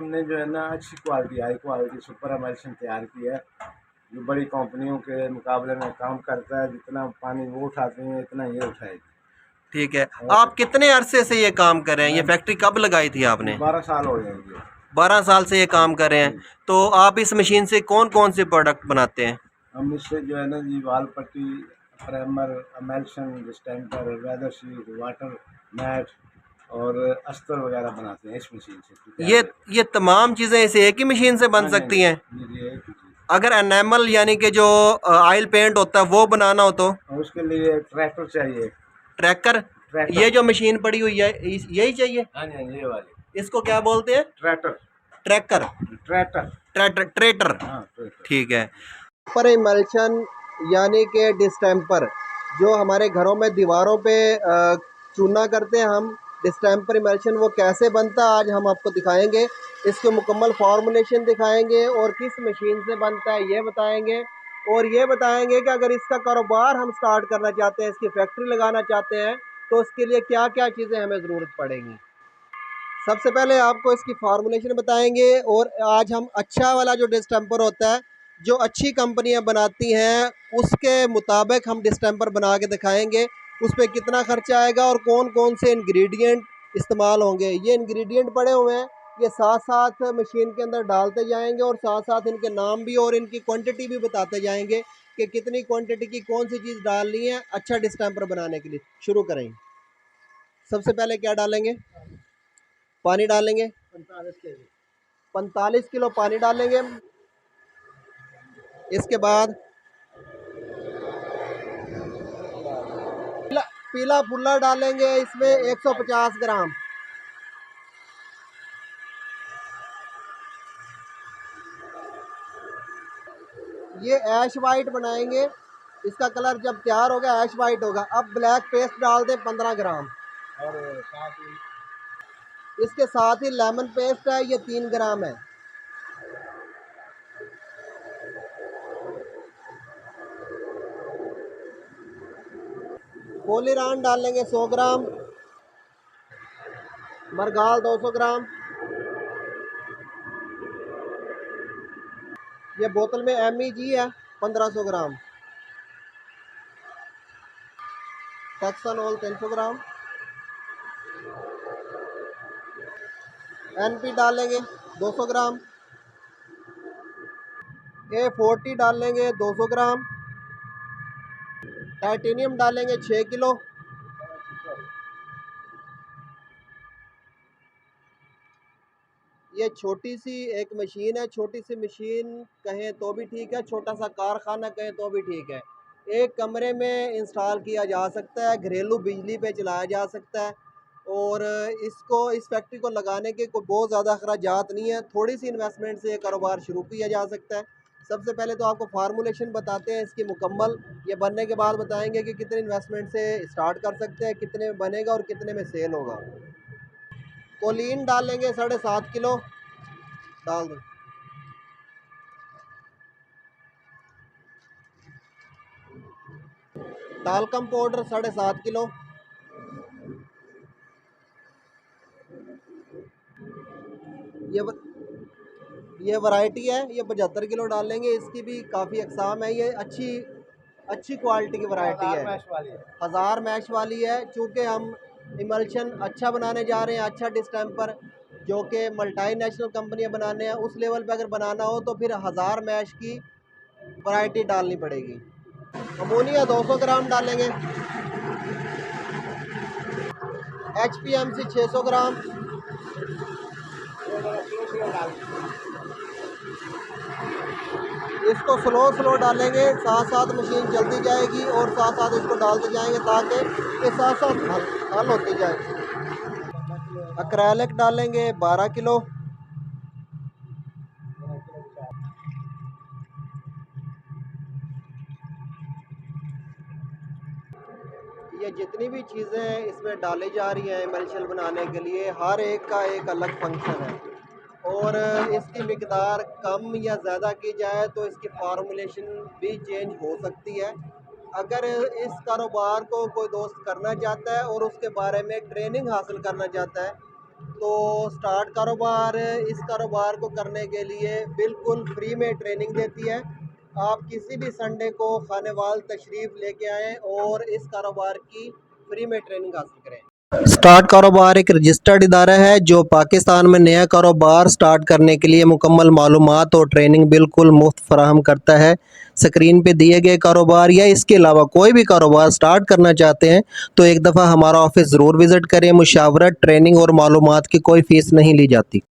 हमने जो है ना अच्छी quality, high quality super emulsion तैयार की है, जो बड़ी कंपनियों के मुकाबले में काम करता है। जितना पानी वो उठाते हैं इतना ये उठाएगी। ठीक है। और आप कितने अरसे से ये काम कर रहे हैं? ये मैं फैक्ट्री कब लगाई थी आपने? 12 साल हो जाएंगे। 12 साल से ये काम कर रहे हैं। जी। तो आप इस मशीन से कौन कौन से प्रोडक्ट बनाते हैं? हम इससे जो है ना जी wall putty, primer, emulsion, distemper, weather sheet, water matt और अस्तर वगैरह बनाते हैं इस मशीन से तैयार ये करके। ये तमाम चीज़ें इस एक ही मशीन से बन हाँ जी, हाँ सकती हैं? जी, जी, एक ही चीज़। अगर एनामल यानी कि जो ऑयल पेंट होता है वो बनाना हो तो? और उसके लिए ट्रैक्टर चाहिए। ट्रैक्टर? ट्रैक्टर। ये जो मशीन पड़ी हुई है यही चाहिए? हाँ जी, हाँ जी, ये वाली। इसको क्या बोलते हैं? Tractor. Tracker? Tractor. Tractor traitor? हाँ, ट्रैक्टर। ठीक है। पर इमल्शन यानी कि डिस्टेंपर जो हमारे घरों में दीवारों पे चूना करते हैं हम, डिस्टेंपर इमल्शन वो कैसे बनता है आज हम आपको दिखाएंगे। इसके मुकम्मल फार्मूलेशन दिखाएंगे और किस मशीन से बनता है ये बताएंगे। और ये बताएंगे कि अगर इसका कारोबार हम स्टार्ट करना चाहते हैं, इसकी फैक्ट्री लगाना चाहते हैं, तो उसके लिए क्या क्या चीज़ें हमें ज़रूरत पड़ेगी। सबसे पहले आपको इसकी फार्मूलेशन बताएंगे और आज हम अच्छा वाला जो डिस्टेंपर होता है जो अच्छी कंपनियां बनाती हैं उसके मुताबिक हम डिस्टेंपर बना के दिखाएंगे। उस पर कितना खर्चा आएगा और कौन कौन से इंग्रेडिएंट इस्तेमाल होंगे। ये इंग्रेडिएंट पड़े हुए हैं, ये साथ साथ मशीन के अंदर डालते जाएंगे और साथ साथ इनके नाम भी और इनकी क्वांटिटी भी बताते जाएंगे कि कितनी क्वांटिटी की कौन सी चीज़ डालनी है अच्छा डिस्टेंपर बनाने के लिए। शुरू करें। सबसे पहले क्या डालेंगे? पानी डालेंगे 45 किलो पानी डालेंगे। इसके बाद पीला पुल्ला डालेंगे इसमें 150 ग्राम। ये ऐश वाइट बनाएंगे, इसका कलर जब तैयार होगा ऐश वाइट होगा। अब ब्लैक पेस्ट डाल दें 15 ग्राम और इसके साथ ही लेमन पेस्ट है ये 3 ग्राम है। पोलीरान डालेंगे 100 ग्राम, मरगाल 200 ग्राम। ये बोतल में MEG है 1500 ग्राम। टैक्सनॉल 300 ग्राम। NP डालेंगे 200 ग्राम। A40 डालेंगे 200 ग्राम। टाइटेनियम डालेंगे 6 किलो। ये छोटी सी एक मशीन है, छोटी सी मशीन कहें तो भी ठीक है, छोटा सा कारखाना कहें तो भी ठीक है। एक कमरे में इंस्टॉल किया जा सकता है, घरेलू बिजली पे चलाया जा सकता है। और इसको इस फैक्ट्री को लगाने के कोई बहुत ज़्यादा अखराजात नहीं है, थोड़ी सी इन्वेस्टमेंट से ये कारोबार शुरू किया जा सकता है। सबसे पहले तो आपको फार्मूलेशन बताते हैं इसकी मुकम्मल, ये बनने के बाद बताएंगे कि कितने इन्वेस्टमेंट से स्टार्ट कर सकते हैं, कितने में बनेगा और कितने में सेल होगा। कोलीन डालेंगे 7.5 किलो डाल दो। Talcum powder 7.5 kilo. ये व... ये वैरायटी है, ये 75 किलो डालेंगे। इसकी भी काफ़ी अकसाम है, ये अच्छी क्वालिटी की वैरायटी है, 1000 मैश वाली है। चूँकि हम इमल्शन अच्छा बनाने जा रहे हैं, अच्छा डिस्टेंपर जो कि मल्टी नेशनल कंपनियां बनाने हैं, उस लेवल पे अगर बनाना हो तो फिर 1000 मैश की वैरायटी डालनी पड़ेगी। अमोनिया 200 ग्राम डालेंगे। HPMC 600 ग्राम। इसको स्लो डालेंगे, साथ साथ मशीन चलती जाएगी और साथ साथ इसको डालते जाएंगे ताकि ये साथ साथ हल होती जाए। अक्रेलिक डालेंगे 12 किलो। ये जितनी भी चीज़ें इसमें डाली जा रही हैं इमल्शन बनाने के लिए, हर एक का एक अलग फंक्शन है और इसकी मिकदार कम या ज़्यादा की जाए तो इसकी फार्मूलेशन भी चेंज हो सकती है। अगर इस कारोबार को कोई दोस्त करना चाहता है और उसके बारे में ट्रेनिंग हासिल करना चाहता है तो स्टार्ट कारोबार इस कारोबार को करने के लिए बिल्कुल फ्री में ट्रेनिंग देती है। आप किसी भी संडे को खानेवाल तशरीफ़ लेके आएँ और इस कारोबार की फ्री में ट्रेनिंग हासिल करें। स्टार्ट कारोबार एक रजिस्टर्ड इदारा है जो पाकिस्तान में नया कारोबार स्टार्ट करने के लिए मुकम्मल मालूमात और ट्रेनिंग बिल्कुल मुफ्त फराहम करता है। स्क्रीन पे दिए गए कारोबार या इसके अलावा कोई भी कारोबार स्टार्ट करना चाहते हैं तो एक दफ़ा हमारा ऑफिस ज़रूर विज़िट करें। मुशावरत, ट्रेनिंग और मालूमात की कोई फ़ीस नहीं ली जाती।